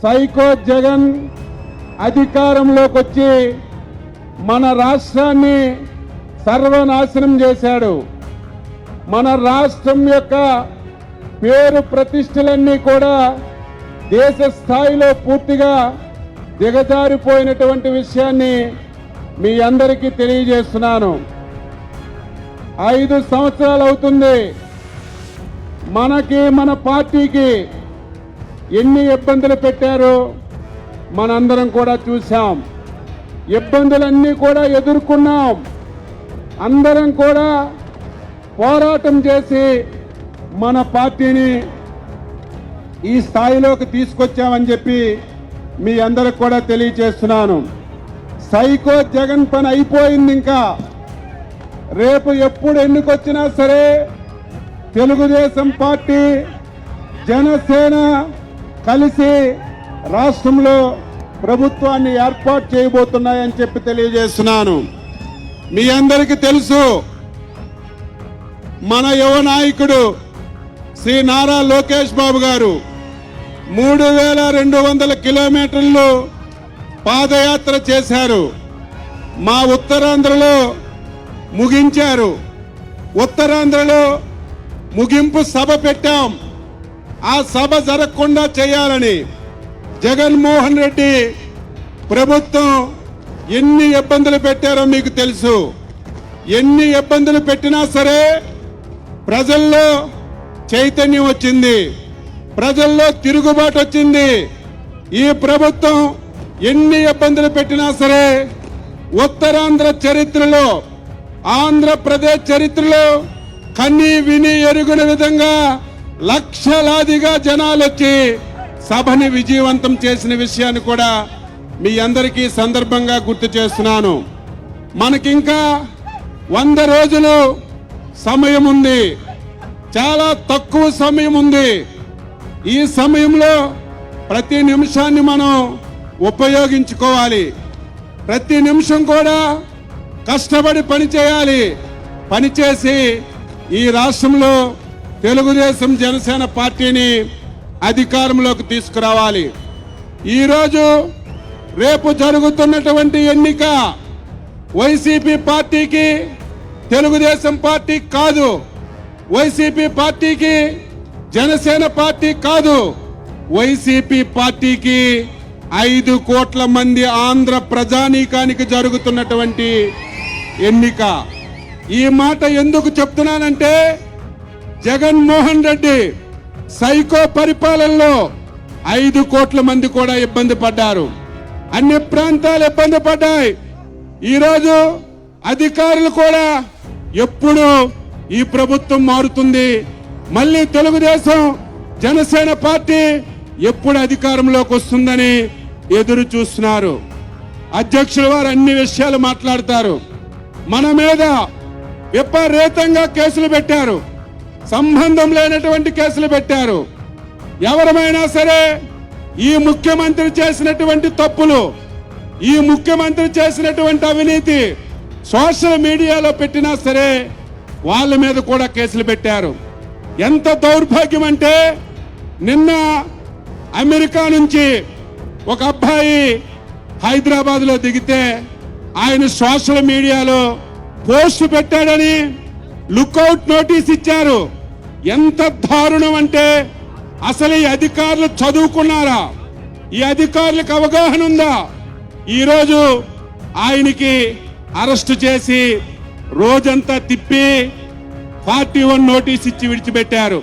Psycho Jagan అధికారంలోకి వచ్చి మన రాష్ట్రాన్ని సర్వనాశనం చేశాడు. మన రాష్ట్రం యొక్క పేరు ప్రతిష్టలన్నీ కూడా దేశ స్థాయిలో పూర్తిగా దిగజారిపోయినటువంటి విషయాన్ని మీ అందరికీ తెలియజేస్తున్నాను. 5 సంవత్సరాలు అవుతుంది. మనకి మన పార్టీకి ఎన్ని ఇబ్బందులు పెట్టారో మనందరం కూడా చూశాం. ఇబ్బందులన్నీ కూడా ఎదుర్కొన్నాం. అందరం కూడా పోరాటం చేసి మన పార్టీని ఈ స్థాయిలోకి తీసుకొచ్చామని చెప్పి మీ అందరికి కూడా తెలియజేస్తున్నాను. సైకో జగన్ పని అయిపోయింది. ఇంకా రేపు ఎప్పుడు ఎన్నికొచ్చినా సరే తెలుగుదేశం పార్టీ జనసేన కలిసి రాష్ట్రంలో ప్రభుత్వాన్ని ఏర్పాటు చేయబోతున్నాయని చెప్పి తెలియజేస్తున్నాను. మీ అందరికీ తెలుసు, మన యువ నాయకుడు శ్రీ నారా లోకేష్ బాబు గారు 3200 కిలోమీటర్లు పాదయాత్ర చేశారు. మా ఉత్తరాంధ్రలో ముగించారు. ఉత్తరాంధ్రలో ముగింపు సభ పెట్టాం. ఆ సభ జరగకుండా చేయాలని జగన్మోహన్ రెడ్డి ప్రభుత్వం ఎన్ని ఇబ్బందులు పెట్టారో మీకు తెలుసు. ఎన్ని ఇబ్బందులు పెట్టినా సరే ప్రజల్లో చైతన్యం వచ్చింది, ప్రజల్లో తిరుగుబాటు వచ్చింది. ఈ ప్రభుత్వం ఎన్ని ఇబ్బందులు పెట్టినా సరే ఉత్తరాంధ్ర చరిత్రలో, ఆంధ్రప్రదేశ్ చరిత్రలో కన్నీ విని ఎరుగున విధంగా లక్షలాదిగా జనాలు వచ్చి సభని విజయవంతం చేసిన విషయాన్ని కూడా మీ అందరికీ సందర్భంగా గుర్తు చేస్తున్నాను. మనకింకా 100 రోజులు సమయం ఉంది. చాలా తక్కువ సమయం ఉంది. ఈ సమయంలో ప్రతి నిమిషాన్ని మనం ఉపయోగించుకోవాలి. ప్రతి నిమిషం కూడా కష్టపడి పనిచేయాలి. పనిచేసి ఈ రాష్ట్రంలో తెలుగుదేశం జనసేన పార్టీని అధికారంలోకి తీసుకురావాలి. ఈరోజు రేపు జరుగుతున్నటువంటి ఎన్నిక వైసీపీ పార్టీకి, తెలుగుదేశం పార్టీ కాదు. వైసీపీ పార్టీకి, జనసేన పార్టీ కాదు. వైసీపీ పార్టీకి 5 కోట్ల మంది ఆంధ్ర ప్రజానీకానికి జరుగుతున్నటువంటి ఎన్నిక. ఈ మాట ఎందుకు చెప్తున్నానంటే, జగన్మోహన్ రెడ్డి సైకో పరిపాలనలో 5 కోట్ల మంది కూడా ఇబ్బంది పడ్డారు. అన్ని ప్రాంతాలు ఇబ్బంది పడ్డాయి. ఈరోజు అధికారులు కూడా ఎప్పుడు ఈ ప్రభుత్వం మారుతుంది, మళ్ళీ తెలుగుదేశం జనసేన పార్టీ ఎప్పుడు అధికారంలోకి వస్తుందని ఎదురు చూస్తున్నారు. అధ్యక్షుల వారు అన్ని విషయాలు మాట్లాడతారు. మన మీద విపరీతంగా కేసులు పెట్టారు, సంబంధం లేనటువంటి కేసులు పెట్టారు. ఎవరమైనా సరే ఈ ముఖ్యమంత్రి చేసినటువంటి తప్పులు, ఈ ముఖ్యమంత్రి చేసినటువంటి అవినీతి సోషల్ మీడియాలో పెట్టినా సరే వాళ్ళ మీద కూడా కేసులు పెట్టారు. ఎంత దౌర్భాగ్యం అంటే, నిన్న అమెరికా నుంచి ఒక అబ్బాయి హైదరాబాద్ లో దిగితే ఆయన సోషల్ మీడియాలో పోస్ట్ పెట్టాడని లుక్అవుట్ నోటీస్ ఇచ్చారు. ఎంత దారుణం అంటే, అసలు ఈ అధికారులు చదువుకున్నారా? ఈ అధికారులకు అవగాహన ఉందా? ఈరోజు ఆయనకి అరెస్టు చేసి రోజంతా తిప్పి 41 నోటీస్ ఇచ్చి విడిచిపెట్టారు.